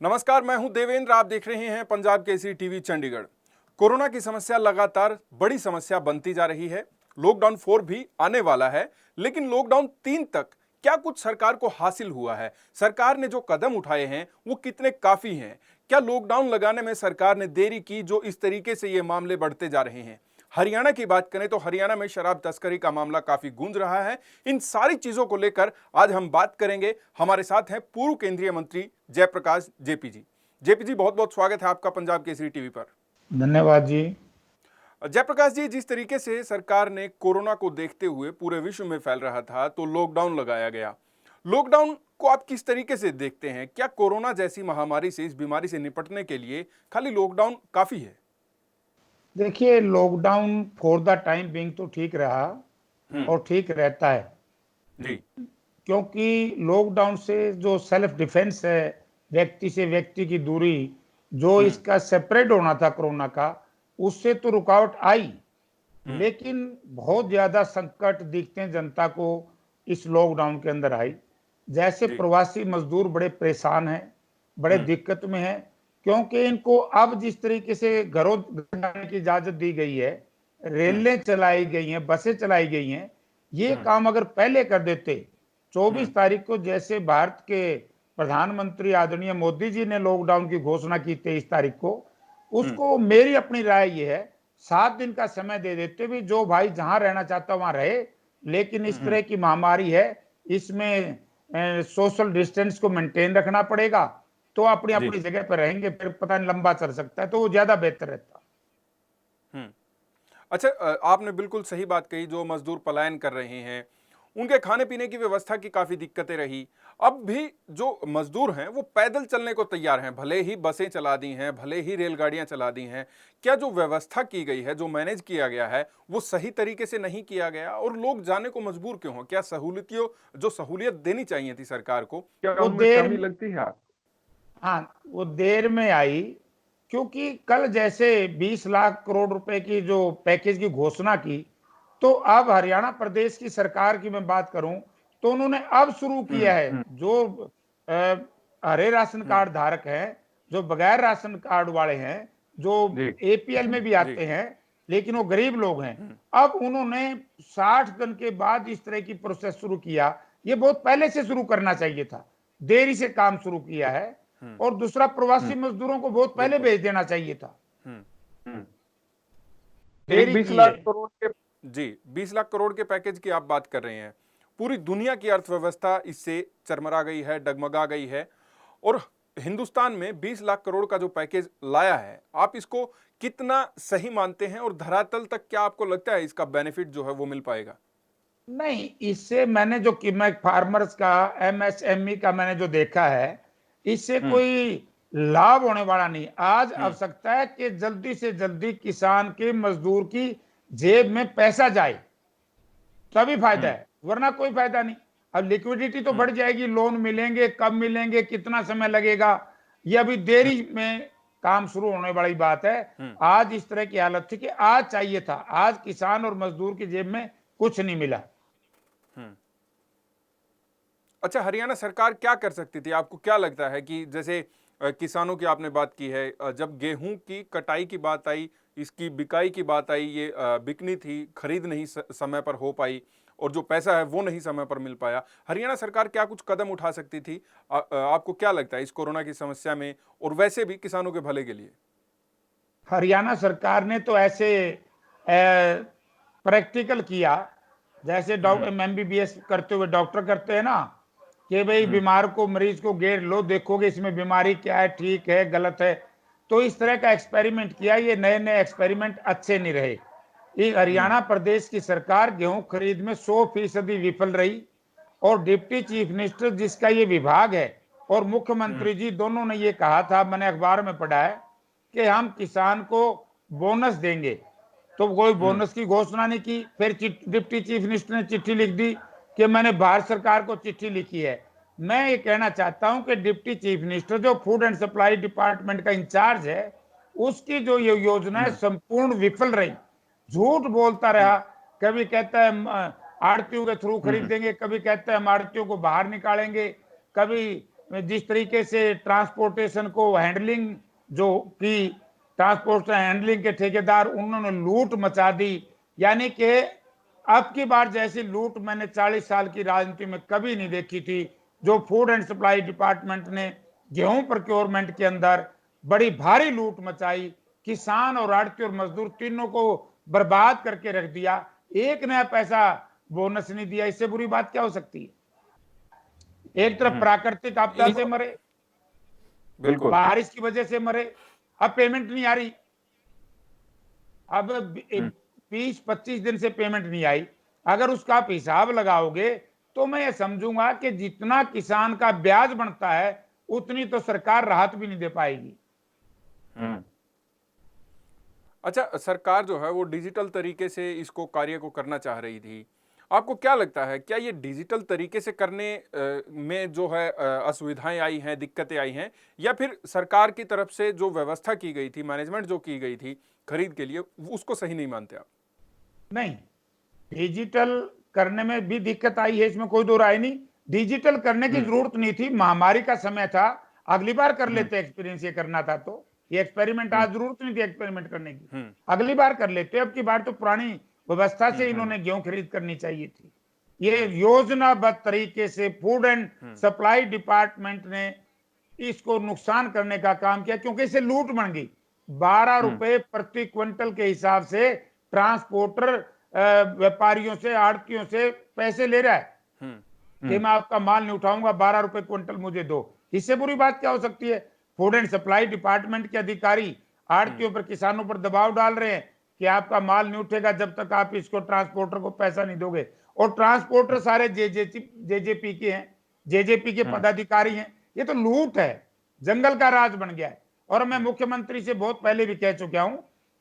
नमस्कार, मैं हूं देवेंद्र। आप देख रहे हैं पंजाब केसरी टीवी चंडीगढ़। कोरोना की समस्या लगातार बड़ी समस्या बनती जा रही है। लॉकडाउन 4 भी आने वाला है, लेकिन लॉकडाउन 3 तक क्या कुछ सरकार को हासिल हुआ है? सरकार ने जो कदम उठाए हैं वो कितने काफी हैं? क्या लॉकडाउन लगाने में सरकार ने देरी की, जो इस तरीके से ये मामले बढ़ते जा रहे हैं? हरियाणा की बात करें तो हरियाणा में शराब तस्करी का मामला काफी गूंज रहा है। इन सारी चीजों को लेकर आज हम बात करेंगे। हमारे साथ हैं पूर्व केंद्रीय मंत्री जयप्रकाश जेपी जी। जेपी जी, बहुत बहुत स्वागत है आपका पंजाब केसरी टीवी पर। धन्यवाद जी। जयप्रकाश जी, जिस तरीके से सरकार ने कोरोना को देखते हुए पूरे विश्व में फैल रहा था तो लॉकडाउन लगाया गया। लॉकडाउन को आप किस तरीके से देखते हैं? क्या कोरोना जैसी महामारी से, इस बीमारी से निपटने के लिए खाली लॉकडाउन काफी है? देखिए, lockdown for the time being तो ठीक रहा और ठीक रहता है, जी। क्योंकि लॉकडाउन से जो सेल्फ डिफेंस है, व्यक्ति से व्यक्ति की दूरी, जो इसका सेपरेट होना था कोरोना का, उससे तो रुकावट आई। लेकिन बहुत ज्यादा संकट दिखते हैं जनता को इस लॉकडाउन के अंदर आई। जैसे जी। प्रवासी मजदूर बड़े परेशान हैं, बड़े दिक्कत में हैं, क्योंकि इनको अब जिस तरीके से घरों जाने की इजाजत दी गई है, रेलें चलाई गई हैं, बसें चलाई गई हैं, ये काम अगर पहले कर देते, 24 तारीख को जैसे भारत के प्रधानमंत्री आदरणीय मोदी जी ने लॉकडाउन की घोषणा की 23 तारीख को, उसको मेरी अपनी राय ये है 7 दिन का समय दे देते भी, जो भाई जहां रहना चाहता वहां रहे। लेकिन इस तरह की महामारी है, इसमें सोशल डिस्टेंस को मेंटेन रखना पड़ेगा, तो अपनी जी। अपनी जगह पर रहेंगे, फिर पता नहीं लंबा चल सकता है, तो वो ज्यादा बेहतर रहता। अच्छा, आपने बिल्कुल सही बात कही। जो मजदूर पलायन कर रहे हैं उनके खाने पीने की व्यवस्था की काफी दिक्कतें रही। अब भी जो मजदूर हैं वो पैदल चलने को तैयार हैं, भले ही बसें चला दी हैं, भले ही रेलगाड़ियां चला दी हैं। क्या जो व्यवस्था की गई है, जो मैनेज किया गया है, वो सही तरीके से नहीं किया गया? और लोग जाने को मजबूर क्यों हो? क्या सहूलियतों, जो सहूलियत देनी चाहिए थी सरकार को, क्या वो उनमें देर कमी लगती है? हाँ, वो देर में आई, क्योंकि कल जैसे 20 लाख करोड़ रुपए की जो पैकेज की घोषणा की, तो अब हरियाणा प्रदेश की सरकार की मैं बात करूं, तो उन्होंने अब शुरू किया है। जो अ, हरे राशन कार्ड धारक हैं, जो बगैर राशन कार्ड वाले हैं, जो एपीएल में भी आते हैं, लेकिन वो गरीब लोग हैं, अब उन्होंने 60 दिन के बाद इस तरह की प्रोसेस शुरू किया। ये बहुत पहले से शुरू करना चाहिए था, देरी से काम शुरू किया है। और दूसरा, प्रवासी मजदूरों को बहुत पहले भेज देना चाहिए था, एक देरी 20 की लाख है। करोड़ के, जी, 20 लाख करोड़ के पैकेज की आप बात कर रहे हैं। पूरी दुनिया की अर्थव्यवस्था इससे चरमरा गई है, डगमगा गई है। और हिंदुस्तान में 20 लाख करोड़ का जो पैकेज लाया है, आप इसको कितना सही मानते हैं? और धरातल तक क्या आपको लगता है इसका बेनिफिट जो है वो मिल पाएगा? नहीं, इससे मैंने जो कीमत फार्मर्स का, एमएसएमई का मैंने जो देखा है, इससे कोई लाभ होने वाला नहीं। आज आवश्यकता है कि जल्दी से जल्दी किसान के, मजदूर की जेब में पैसा जाए, तभी फायदा है, वरना कोई फायदा नहीं। अब लिक्विडिटी तो बढ़ जाएगी, लोन मिलेंगे, कब मिलेंगे, कितना समय लगेगा, ये अभी देरी में काम शुरू होने वाली बात है। आज इस तरह की हालत थी कि आज चाहिए था, आज किसान और मजदूर की जेब में कुछ नहीं मिला। अच्छा, हरियाणा सरकार क्या कर सकती थी? आपको क्या लगता है कि जैसे किसानों की आपने बात की है, जब गेहूं की कटाई की बात आई, इसकी बिकाई की बात आई, ये बिकनी थी, खरीद नहीं समय पर हो पाई, और जो पैसा है वो नहीं समय पर मिल पाया। हरियाणा सरकार क्या कुछ कदम उठा सकती थी? आपको क्या लगता है इस कोरोना की समस्या में, और वैसे भी किसानों के भले के लिए? हरियाणा सरकार ने तो ऐसे प्रैक्टिकल किया, जैसे एमबीबीएस करते हुए डॉक्टर करते हैं ना, कि भाई बीमार को, मरीज को घेर लो, देखोगे इसमें बीमारी क्या है, ठीक है, गलत है। तो इस तरह का एक्सपेरिमेंट किया। ये नए नए एक्सपेरिमेंट अच्छे नहीं रहे। ये हरियाणा प्रदेश की सरकार गेहूं खरीद में 100% विफल रही। और डिप्टी चीफ मिनिस्टर, जिसका ये विभाग है, और मुख्यमंत्री जी दोनों ने ये कहा था, मैंने अखबार में पढ़ा है, कि हम किसान को बोनस देंगे, तो कोई बोनस की घोषणा नहीं की। फिर डिप्टी चीफ मिनिस्टर ने चिट्ठी लिख दी कि मैंने भारत सरकार को चिट्ठी लिखी है। मैं ये कहना चाहता हूं कि डिप्टी चीफ मिनिस्टर, जो फूड एंड सप्लाई डिपार्टमेंट का इंचार्ज है, उसकी जो ये योजना है संपूर्ण विफल रही। झूठ बोलता रहा, कभी कहता है आड़तियों के थ्रू खरीदेंगे, कभी कहता है हम आड़तियों को बाहर निकालेंगे, कभी जिस तरीके से ट्रांसपोर्टेशन को हैंडलिंग जो की, ट्रांसपोर्टेशन हैंडलिंग के ठेकेदार, उन्होंने लूट मचा दी। यानी कि अब की बार जैसी लूट मैंने 40 साल की राजनीति में कभी नहीं देखी थी। जो फूड एंड सप्लाई डिपार्टमेंट ने गेहूं प्रोक्योरमेंट के अंदर बड़ी भारी लूट मचाई, किसान और आड़ती और मजदूर तीनों को बर्बाद करके रख दिया, एक नया पैसा बोनस नहीं दिया। इससे बुरी बात क्या हो सकती है? एक तरफ प्राकृतिक आपदा से मरे, बिल्कुल। बारिश की वजह से मरे, अब पेमेंट नहीं आ रही। अब 20-25 दिन से पेमेंट नहीं आई। अगर उसका आप हिसाब लगाओगे तो मैं ये समझूंगा कि जितना किसान का ब्याज बनता है उतनी तो सरकार राहत भी नहीं दे पाएगी। अच्छा, सरकार जो है वो डिजिटल तरीके से इसको कार्य को करना चाह रही थी। आपको क्या लगता है, क्या ये डिजिटल तरीके से करने में जो है असुविधाएं आई हैं, दिक्कतें आई हैं, या फिर सरकार की तरफ से जो व्यवस्था की गई थी, मैनेजमेंट जो की गई थी खरीद के लिए, उसको सही नहीं मानते आप? नहीं, डिजिटल करने में भी दिक्कत आई है, इसमें कोई दो राय नहीं। डिजिटल करने की जरूरत नहीं थी, महामारी का समय था, अगली बार कर लेते एक्सपीरियंस, ये करना था तो ये एक्सपेरिमेंट, आज जरूरत नहीं थी एक्सपेरिमेंट करने की, अगली बार कर लेते। अब की बार तो पुरानी व्यवस्था से इन्होंने गेहूं खरीद करनी चाहिए थी। ये योजनाबद्ध तरीके से फूड एंड सप्लाई डिपार्टमेंट ने इसको नुकसान करने का काम किया, क्योंकि इसे लूट बन गई। 12 रुपए प्रति क्विंटल के हिसाब से ट्रांसपोर्टर व्यापारियों से, आड़तियों से पैसे ले रहा है कि मैं आपका माल नहीं उठाऊंगा, 12 रुपए क्विंटल मुझे दो। इससे बुरी बात क्या हो सकती है? फूड एंड सप्लाई डिपार्टमेंट के अधिकारी आड़तियों पर, किसानों पर दबाव डाल रहे हैं कि आपका माल नहीं उठेगा जब तक आप इसको ट्रांसपोर्टर को पैसा नहीं दोगे। और ट्रांसपोर्टर सारे जेजेपी के हैं, जेजेपी के पदाधिकारी हैं। ये तो लूट है, जंगल का राज बन गया है। और मैं मुख्यमंत्री से बहुत पहले भी कह चुका हूं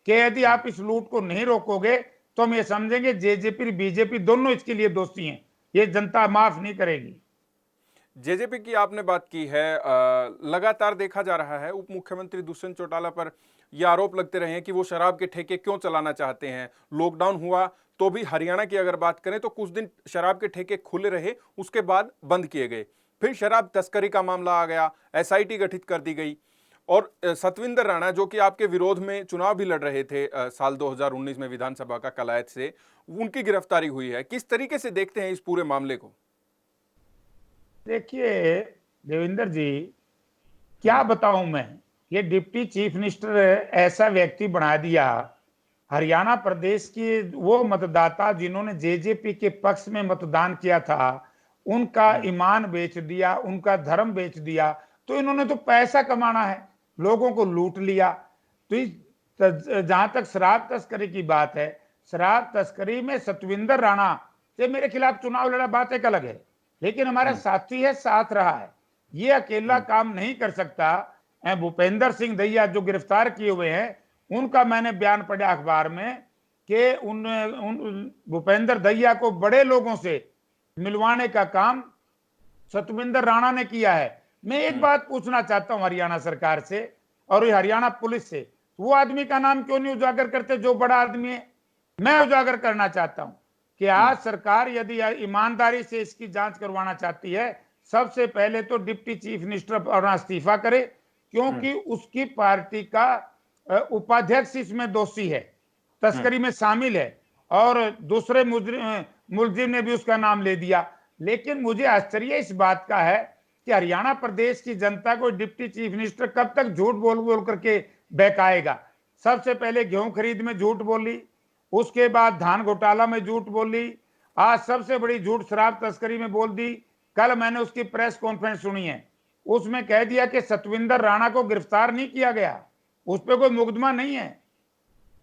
कि यदि आप इस लूट को नहीं रोकोगे तो हम ये समझेंगे जेजेपी बीजेपी दोनों इसके लिए दोषी हैं, ये जनता माफ नहीं करेगी। जेजेपी की आपने बात की है, लगातार देखा जा रहा है उप मुख्यमंत्री दुष्यंत चौटाला पर यह आरोप लगते रहे हैं कि वो शराब के ठेके क्यों चलाना चाहते हैं। लॉकडाउन हुआ तो भी हरियाणा की अगर बात करें तो कुछ दिन शराब के ठेके खुले रहे, उसके बाद बंद किए गए। फिर शराब तस्करी का मामला आ गया, एसआईटी गठित कर दी गई, और सतविंदर राणा जो कि आपके विरोध में चुनाव भी लड़ रहे थे साल 2019 में विधानसभा का कलायत से, उनकी गिरफ्तारी हुई है। किस तरीके से देखते हैं इस पूरे मामले को? देखिए देवेंद्र जी, क्या बताऊं मैं, ये डिप्टी चीफ मिनिस्टर ऐसा व्यक्ति बना दिया। हरियाणा प्रदेश के वो मतदाता जिन्होंने जेजेपी के पक्ष में मतदान किया था, उनका ईमान बेच दिया, उनका धर्म बेच दिया। तो इन्होंने तो पैसा कमाना है, लोगों को लूट लिया। तो जहां तक शराब तस्करी की बात है, शराब तस्करी में सतविंदर राणा से मेरे खिलाफ चुनाव लड़ा, बात एक अलग है, लेकिन हमारा साथी है, साथ रहा है। ये अकेला काम नहीं कर सकता। भूपेंद्र सिंह दहिया जो गिरफ्तार किए हुए हैं, उनका मैंने बयान पढ़ा अखबार में कि उन भूपेंद्र दहिया को बड़े लोगों से मिलवाने का काम सतविंदर राणा ने किया है। मैं एक बात पूछना चाहता हूं हरियाणा सरकार से और हरियाणा पुलिस से, वो आदमी का नाम क्यों नहीं उजागर करते जो बड़ा आदमी है? मैं उजागर करना चाहता हूं कि आज सरकार यदि ईमानदारी से इसकी जांच करवाना चाहती है, सबसे पहले तो डिप्टी चीफ मिनिस्टर अपना इस्तीफा करे, क्योंकि उसकी पार्टी का उपाध्यक्ष इसमें दोषी है, तस्करी में शामिल है, और दूसरे मुलजिम ने भी उसका नाम ले दिया। लेकिन मुझे आश्चर्य इस बात का है कि हरियाणा प्रदेश की जनता को डिप्टी चीफ मिनिस्टर कब तक झूठ बोल बोल करके बहकाएगा। सबसे पहले गेहूं खरीद में झूठ बोली, उसके बाद धान घोटाला में झूठ बोली, आज सबसे बड़ी झूठ शराब तस्करी में बोल दी। कल मैंने उसकी प्रेस कॉन्फ्रेंस सुनी है, उसमें कह दिया कि सतविंदर राणा को गिरफ्तार नहीं किया गया, उस पर कोई मुकदमा नहीं है,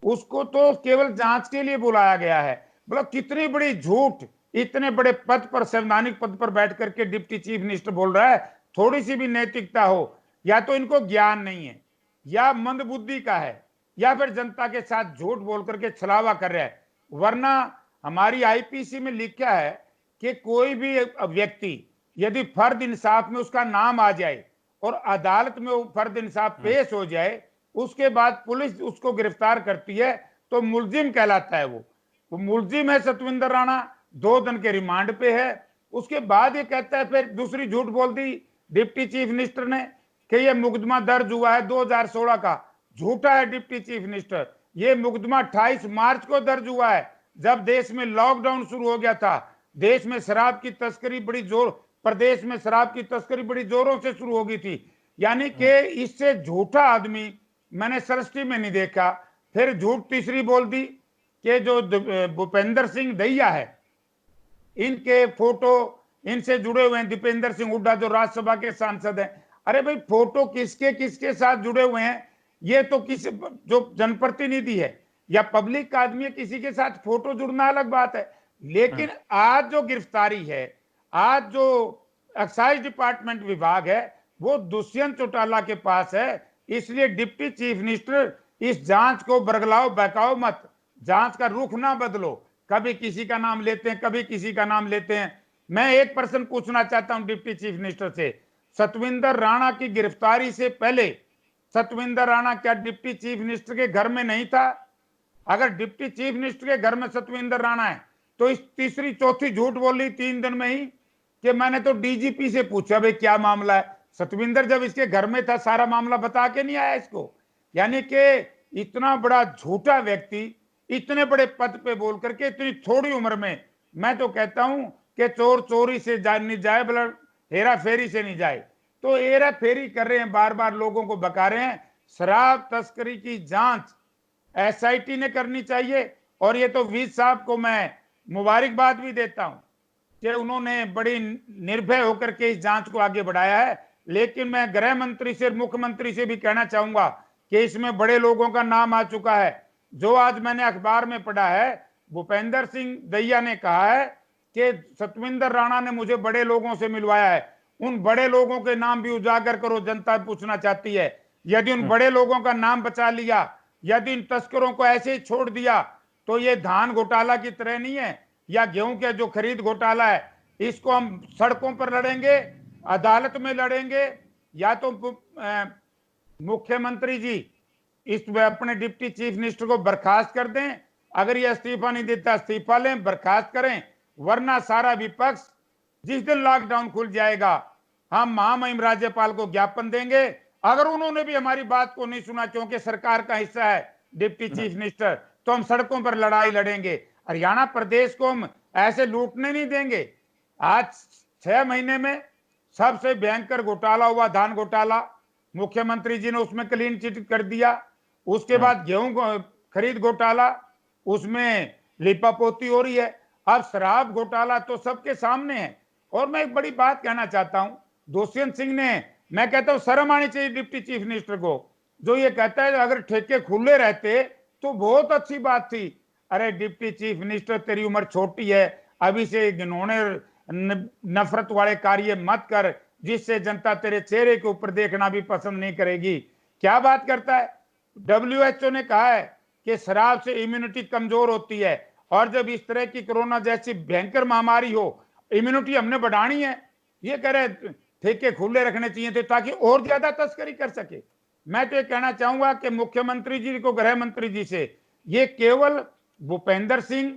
उसको तो केवल जांच के लिए बुलाया गया है। बोलो कितनी बड़ी झूठ, इतने बड़े पद पर, संवैधानिक पद पर बैठ करके डिप्टी चीफ मिनिस्टर बोल रहा है। थोड़ी सी भी नैतिकता हो, या तो इनको ज्ञान नहीं है, या मंदबुद्धि का है, या फिर जनता के साथ झूठ बोल करके छलावा कर रहा है। वरना हमारी आईपीसी में लिखा है कि कोई भी व्यक्ति यदि फर्द इंसाफ में उसका नाम आ जाए और अदालत में वो फर्द इंसाफ पेश हो जाए, उसके बाद पुलिस उसको गिरफ्तार करती है तो मुलजिम कहलाता है। वो मुलजिम है सतविंदर राणा, 2 दिन के रिमांड पे है। उसके बाद ये कहता है, फिर दूसरी झूठ बोल दी डिप्टी चीफ मिनिस्टर ने कि ये मुकदमा दर्ज हुआ है 2016 का, झूठा है डिप्टी चीफ मिनिस्टर। ये मुकदमा 28 मार्च को दर्ज हुआ है, जब देश में लॉकडाउन शुरू हो गया था। देश में शराब की तस्करी बड़ी जोर प्रदेश में शराब की तस्करी बड़ी जोरों से शुरू हो गई थी। यानी कि इससे झूठा आदमी मैंने सृष्टि में नहीं देखा। फिर झूठ तीसरी बोल दी कि जो भूपेंद्र सिंह दहिया है, इनके फोटो इनसे जुड़े हुए हैं, दीपेंद्र सिंह हुड्डा जो राज्यसभा के सांसद हैं। अरे भाई, फोटो किसके किसके साथ जुड़े हुए हैं? ये तो किस जो जनप्रतिनिधि है या पब्लिक का आदमी है, किसी के साथ फोटो जुड़ना अलग बात है। लेकिन आज जो गिरफ्तारी है, आज जो एक्साइज डिपार्टमेंट विभाग है, वो दुष्यंत चौटाला के पास है। इसलिए डिप्टी चीफ मिनिस्टर, इस जांच को बरगलाओ बहकाओ मत, जांच का रुख ना बदलो। कभी किसी का नाम लेते हैं, कभी किसी का नाम लेते हैं। मैं एक प्रश्न पूछना चाहता हूं डिप्टी चीफ मिनिस्टर से, सतविंदर राणा की गिरफ्तारी से पहले सतविंदर राणा क्या डिप्टी चीफ मिनिस्टर के घर में नहीं था? अगर डिप्टी चीफ मिनिस्टर के घर में सतविंदर राणा है, तो इस तीसरी चौथी झूठ बोली 3 दिन में ही कि मैंने तो डीजीपी से पूछा भाई क्या मामला है। सतविंदर जब इसके घर में था, सारा मामला बता के नहीं आया इसको। यानी कि इतना बड़ा झूठा व्यक्ति इतने बड़े पद पे बोल करके इतनी थोड़ी उम्र में, मैं तो कहता हूं कि चोर चोरी से नहीं जाए, बल्कि हेरा फेरी से नहीं जाए। तो हेरा फेरी कर रहे हैं, बार बार लोगों को बका रहे हैं। शराब तस्करी की जांच एसआईटी ने करनी चाहिए। और ये तो वीज साहब को मैं मुबारकबाद भी देता हूं कि उन्होंने बड़ी निर्भय होकर के इस जांच को आगे बढ़ाया है। लेकिन मैं गृह मंत्री से, मुख्यमंत्री से भी कहना चाहूंगा कि इसमें बड़े लोगों का नाम आ चुका है। जो आज मैंने अखबार में पढ़ा है, भूपेंद्र सिंह दहिया ने कहा है कि सतविंदर राणा ने मुझे बड़े लोगों से मिलवाया है। उन बड़े लोगों के नाम भी उजागर करो, जनता पूछना चाहती है। यदि उन बड़े लोगों का नाम बचा लिया, यदि इन तस्करों को ऐसे ही छोड़ दिया, तो ये धान घोटाला की तरह नहीं है, या गेहूं के जो खरीद घोटाला है, इसको हम सड़कों पर लड़ेंगे, अदालत में लड़ेंगे। या तो मुख्यमंत्री जी इस अपने डिप्टी चीफ मिनिस्टर को बर्खास्त कर दें, अगर ये इस्तीफा नहीं देता इस्तीफा लें, बर्खास्त करें, वरना सारा विपक्ष जिस दिन लॉकडाउन खुल जाएगा, हम महामहिम राज्यपाल को ज्ञापन देंगे। अगर उन्होंने भी हमारी बात को नहीं सुना, क्योंकि सरकार का हिस्सा है डिप्टी चीफ मिनिस्टर, तो हम सड़कों पर लड़ाई लड़ेंगे। हरियाणा प्रदेश को हम ऐसे लूटने नहीं देंगे। आज 6 महीने में सबसे भयंकर घोटाला हुआ धान घोटाला, मुख्यमंत्री जी ने उसमें क्लीन चिट कर दिया। उसके बाद गेहूं खरीद घोटाला, उसमें लिपापोती हो रही है। अब शराब घोटाला तो सबके सामने है। और मैं एक बड़ी बात कहना चाहता हूं, दुष्यंत सिंह ने, मैं कहता हूं शर्म आनी चाहिए डिप्टी चीफ मिनिस्टर को, जो ये कहता है अगर ठेके खुले रहते तो बहुत अच्छी बात थी। अरे डिप्टी चीफ मिनिस्टर, तेरी उम्र छोटी है, अभी से घिनौने नफरत वाले कार्य मत कर, जिससे जनता तेरे चेहरे के ऊपर देखना भी पसंद नहीं करेगी। क्या बात करता है? WHO ने कहा है कि शराब से इम्यूनिटी कमजोर होती है, और जब इस तरह की कोरोना जैसी भयंकर महामारी हो, इम्यूनिटी हमने बढ़ानी है। ये कह रहे ठेके खुले रखने चाहिए थे ताकि और ज्यादा तस्करी कर सके। मैं तो ये कहना चाहूंगा कि मुख्यमंत्री जी को, गृह मंत्री जी से, ये केवल भूपेंद्र सिंह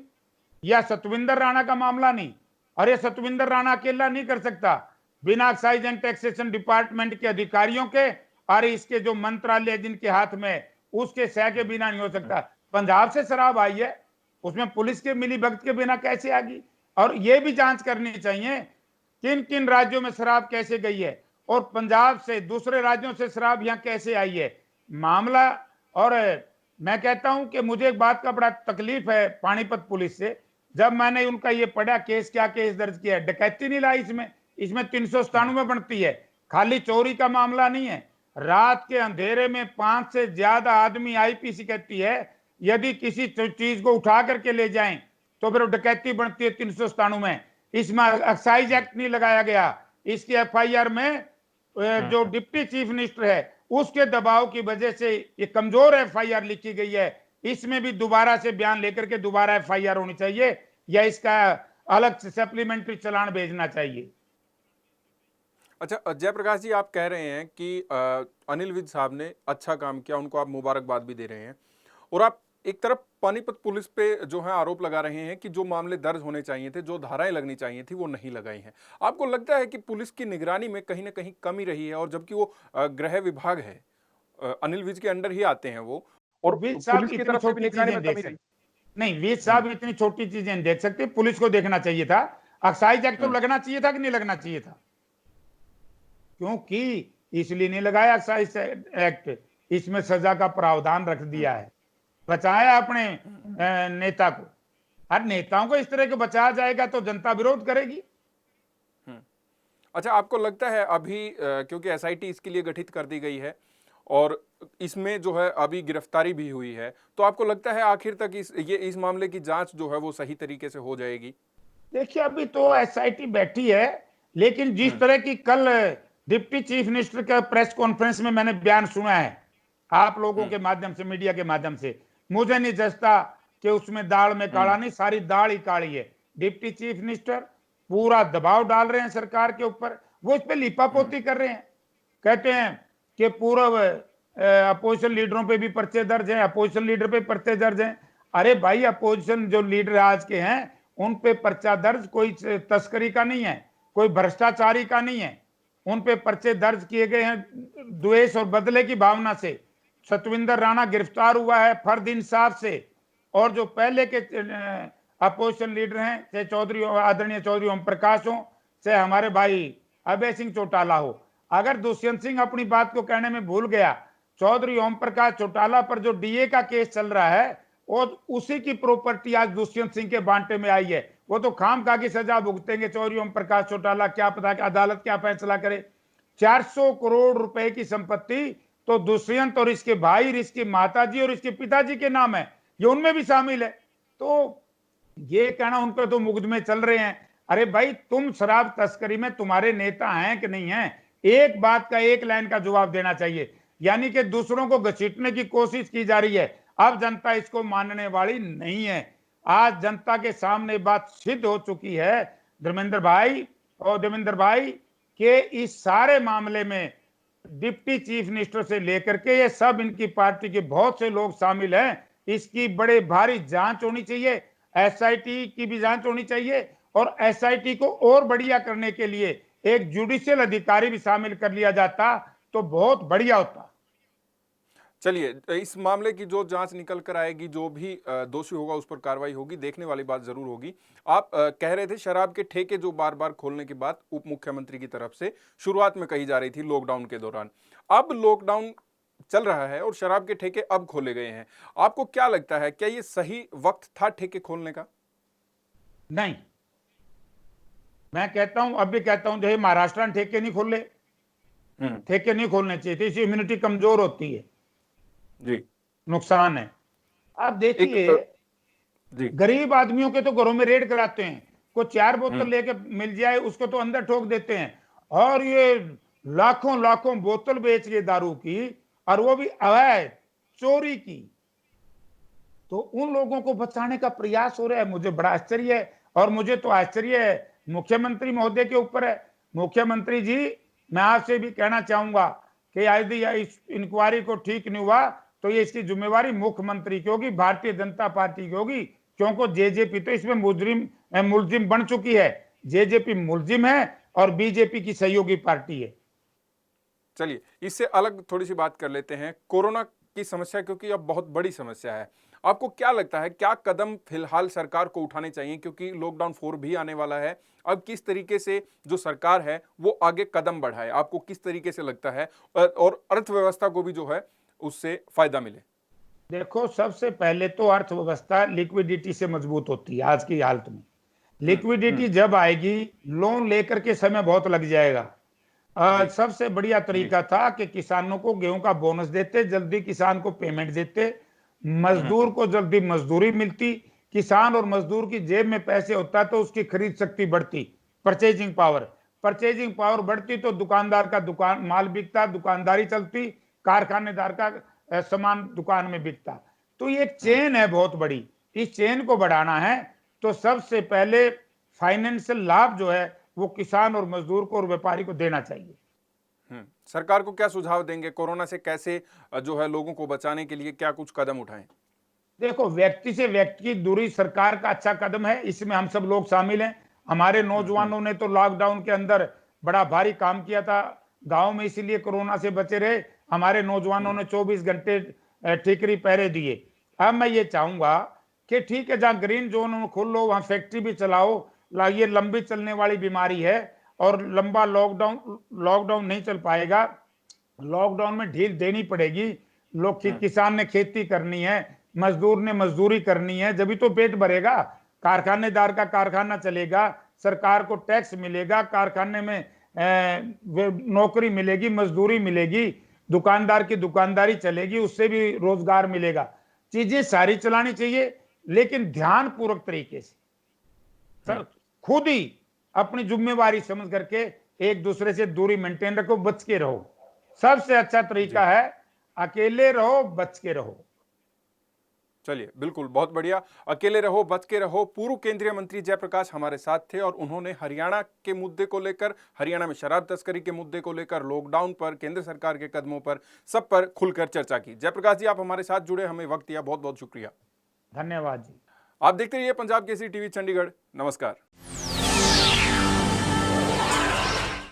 या सतविंदर राणा का मामला नहीं, और ये सतविंदर राणा अकेला नहीं कर सकता, बिना एक्साइज एंड टैक्सेशन डिपार्टमेंट के अधिकारियों के और इसके जो मंत्रालय जिनके हाथ में, उसके सह के बिना नहीं हो सकता। पंजाब से शराब आई है, उसमें पुलिस के मिली भगत के बिना कैसे आ गई? और ये भी जांच करनी चाहिए किन किन राज्यों में शराब कैसे गई है, और पंजाब से दूसरे राज्यों से शराब यहां कैसे आई है मामला। और मैं कहता हूं कि मुझे एक बात का बड़ा तकलीफ है पानीपत पुलिस से। जब मैंने उनका ये पढ़ा केस, क्या केस दर्ज किया है, डकैती नहीं लाई इसमें 397 बनती है। खाली चोरी का मामला नहीं है, रात के अंधेरे में 5 से ज्यादा आदमी, आईपीसी कहती है यदि किसी चीज को उठा करके ले जाएं तो फिर डकैती बनती है 397। इसमें एक्साइज एक्ट नहीं लगाया गया। इसकी एफआईआर में जो डिप्टी चीफ मिनिस्टर है उसके दबाव की वजह से ये कमजोर एफआईआर लिखी गई है। इसमें भी दोबारा से बयान लेकर के दोबारा एफआईआर होनी चाहिए, या इसका अलग से सप्लीमेंट्री चालान भेजना चाहिए। अच्छा जयप्रकाश जी, आप कह रहे हैं कि अनिल विज साहब ने अच्छा काम किया, उनको आप मुबारकबाद भी दे रहे हैं, और आप एक तरफ पानीपत पुलिस पे जो है आरोप लगा रहे हैं कि जो मामले दर्ज होने चाहिए थे, जो धाराएं लगनी चाहिए थी, वो नहीं लगाई हैं। आपको लगता है कि पुलिस की निगरानी में कहीं ना कहीं कमी रही है, और जबकि वो गृह विभाग है, अनिल विज के अंडर ही आते हैं वो, और विज साहब पुलिस की इतनी तरफ से भी छोटी निगरानी चीजें में देख कमी रही। सकते नहीं, विज हम्म, साहब इतनी छोटी चीजें नहीं देख सकते, पुलिस को देखना चाहिए था। एक्साइज एक्ट तो हम्म, लगना चाहिए था कि नहीं लगना चाहिए था? क्योंकि इसलिए नहीं लगाया एक्साइज एक्ट, इसमें सजा का प्रावधान रख दिया है, बचाया अपने नेता को। हर नेताओं को इस तरह के बचाया जाएगा तो जनता विरोध करेगी। हम्म। अच्छा, आपको लगता है अभी क्योंकि एसआईटी इसके लिए गठित कर दी गई है और इसमें जो है अभी गिरफ्तारी भी हुई है, तो आपको लगता है आखिर तक इस मामले की जांच जो है वो सही तरीके से हो जाएगी? देखिए, अभी तो एसआईटी बैठी है, लेकिन जिस हम्म, तरह की कल डिप्टी चीफ मिनिस्टर का प्रेस कॉन्फ्रेंस में मैंने बयान सुना है, आप लोगों हम्म, के माध्यम से, मीडिया के माध्यम से, मुझे नहीं जचता कि उसमें दाल में काला हम्म, नहीं, सारी दाल ही काली है। डिप्टी चीफ मिनिस्टर पूरा दबाव डाल रहे हैं सरकार के ऊपर, वो इस पे हम्म, लिपापोती कर रहे हैं। कहते हैं कि पूर्व अपोजिशन लीडरों पे भी पर्चे दर्ज हैं, अपोजिशन लीडर पे पर्चे दर्ज हैं। अरे भाई, अपोजिशन जो लीडर आज के हैं उन पे पर्चा दर्ज कोई तस्करी का नहीं है, कोई भ्रष्टाचारी का नहीं है। उन पे पर्चे दर्ज किए गए हैं द्वेष और बदले की भावना से। सतविंदर राणा गिरफ्तार हुआ है फर्द इंसाफ से, और जो पहले के अपोजिशन लीडर हैं, चाहे चौधरी आदरणीय चौधरी ओम प्रकाश हो, चाहे हमारे भाई अभय सिंह चौटाला हो, अगर दुष्यंत सिंह अपनी बात को कहने में भूल गया, चौधरी ओम प्रकाश चौटाला पर जो डीए का केस चल रहा है, और उसी की प्रॉपर्टी आज दुष्यंत सिंह के बांटे में आई है। वो तो खामखा की सजा भुगतेंगे चौधरी ओम प्रकाश चौटाला, क्या पता कि अदालत क्या फैसला करे। 400 करोड़ रुपए की संपत्ति तो दुष्यंत और इसके भाई, इसकी माताजी और इसके पिताजी के नाम है, ये उनमें भी शामिल है। तो ये कहना उन पर तो मुकदमे चल रहे हैं। अरे भाई, तुम शराब तस्करी में तुम्हारे नेता हैं कि नहीं हैं? एक बात का, एक लाइन का जवाब देना चाहिए। यानी कि दूसरों को घसीटने की कोशिश की जा रही है। अब जनता इसको मानने वाली नहीं है। आज जनता के सामने बात सिद्ध हो चुकी है धर्मेंद्र भाई और देवेंद्र भाई, के इस सारे मामले में डिप्टी चीफ मिनिस्टर से लेकर के ये सब इनकी पार्टी के बहुत से लोग शामिल हैं। इसकी बड़े भारी जांच होनी चाहिए, एसआईटी की भी जांच होनी चाहिए, और एसआईटी को और बढ़िया करने के लिए एक जुडिशियल अधिकारी भी शामिल कर लिया जाता तो बहुत बढ़िया होता। चलिए, इस मामले की जो जांच निकल कर आएगी, जो भी दोषी होगा उस पर कार्रवाई होगी, देखने वाली बात जरूर होगी। आप कह रहे थे शराब के ठेके जो बार बार खोलने की बात उप मुख्यमंत्री की तरफ से शुरुआत में कही जा रही थी लॉकडाउन के दौरान, अब लॉकडाउन चल रहा है और शराब के ठेके अब खोले गए हैं, आपको क्या लगता है, क्या ये सही वक्त था ठेके खोलने का? नहीं, मैं कहता हूं, अब भी कहता हूं, जो महाराष्ट्र ने ठेके नहीं खोले, ठेके नहीं खोलने चाहिए थे, इससे इम्यूनिटी कमजोर होती है, जी। नुकसान है। आप एक देखिए, जी। गरीब आदमियों के तो घरों में रेड कराते हैं, को 4 बोतल हम्म, लेके मिल जाए उसको तो अंदर ठोक देते हैं, और ये लाखों लाखों बोतल बेच के दारू की, और वो भी अवैध चोरी की। तो उन लोगों को बचाने का प्रयास हो रहा है, मुझे बड़ा आश्चर्य है। और मुझे तो आश्चर्य है मुख्यमंत्री महोदय के ऊपर है। मुख्यमंत्री जी, मैं आपसे भी कहना चाहूंगा कि यदि इस इंक्वायरी को ठीक नहीं हुआ तो ये इसकी जिम्मेवारी मुख्यमंत्री की होगी, भारतीय जनता पार्टी की होगी, क्योंकि जेजेपी तो इसमें मुलजिम बन चुकी है। जेजेपी मुलजिम है और बीजेपी की सहयोगी पार्टी है। चलिए, इससे अलग थोड़ी सी बात कर लेते हैं, कोरोना की समस्या, क्योंकि अब बहुत बड़ी समस्या है। आपको क्या लगता है, क्या कदम फिलहाल सरकार को उठाने चाहिए, क्योंकि लॉकडाउन 4 भी आने वाला है? अब किस तरीके से जो सरकार है वो आगे कदम बढ़ाए, आपको किस तरीके से लगता है, और अर्थव्यवस्था को भी जो है उससे फायदा मिले? देखो, सबसे पहले तो अर्थव्यवस्था लिक्विडिटी से मजबूत होती है आज की हालत में। लिक्विडिटी जब आएगी, लोन लेकर के समय बहुत लग जाएगा। जी। सबसे बढ़िया तरीका था कि किसानों को गेहूं का बोनस देते, जल्दी किसान को पेमेंट देते, मजदूर को जल्दी मजदूरी मिलती, किसान और मजदूर की जेब में पैसे होता तो उसकी खरीद शक्ति बढ़ती, परचेजिंग पावर बढ़ती तो दुकानदार का दुकान माल बिकता, दुकानदारी चलती, कारखानेदार का सामान दुकान में बिकता। तो ये एक चेन है बहुत बड़ी, इस चेन को बढ़ाना है तो सबसे पहले फाइनेंशियल लाभ जो है वो किसान और मजदूर को और व्यापारी को देना चाहिए। सरकार को क्या सुझाव देंगे, कोरोना से कैसे जो है लोगों को बचाने के लिए क्या कुछ कदम उठाएं? देखो, व्यक्ति से व्यक्ति की दूरी सरकार का अच्छा कदम है, इसमें हम सब लोग शामिल हैं। हमारे नौजवानों ने तो लॉकडाउन के अंदर बड़ा भारी काम किया था गांव में, इसीलिए कोरोना से बचे रहे। हमारे नौजवानों ने 24 घंटे ठीकरी पहरे दिए। अब मैं ये चाहूंगा कि ठीक है, जहां ग्रीन जोन में खोल लो, वहां फैक्ट्री भी चलाओ। ये लंबी चलने वाली बीमारी है और लंबा लॉकडाउन नहीं चल पाएगा। लॉकडाउन में ढील देनी पड़ेगी। किसान ने खेती करनी है, मजदूर ने मजदूरी करनी है, जब तो पेट भरेगा। कारखानेदार का कारखाना चलेगा, सरकार को टैक्स मिलेगा, कारखाने में नौकरी मिलेगी, मजदूरी मिलेगी, दुकानदार की दुकानदारी चलेगी, उससे भी रोजगार मिलेगा। चीजें सारी चलानी चाहिए, लेकिन ध्यान पूर्वक तरीके से। सर, खुद ही अपनी जिम्मेवारी समझ करके एक दूसरे से दूरी मेंटेन रखो, बच के रहो। सबसे अच्छा तरीका है अकेले रहो, बच के रहो। चलिए, बिल्कुल, बहुत बढ़िया। अकेले रहो, बच के रहो। पूर्व केंद्रीय मंत्री जयप्रकाश हमारे साथ थे और उन्होंने हरियाणा के मुद्दे को लेकर, हरियाणा में शराब तस्करी के मुद्दे को लेकर, लॉकडाउन पर, केंद्र सरकार के कदमों पर, सब पर खुलकर चर्चा की। जयप्रकाश जी, आप हमारे साथ जुड़े, हमें वक्त दिया, बहुत बहुत शुक्रिया। धन्यवाद जी। आप देखते रहिए पंजाब केसरी टीवी चंडीगढ़। नमस्कार।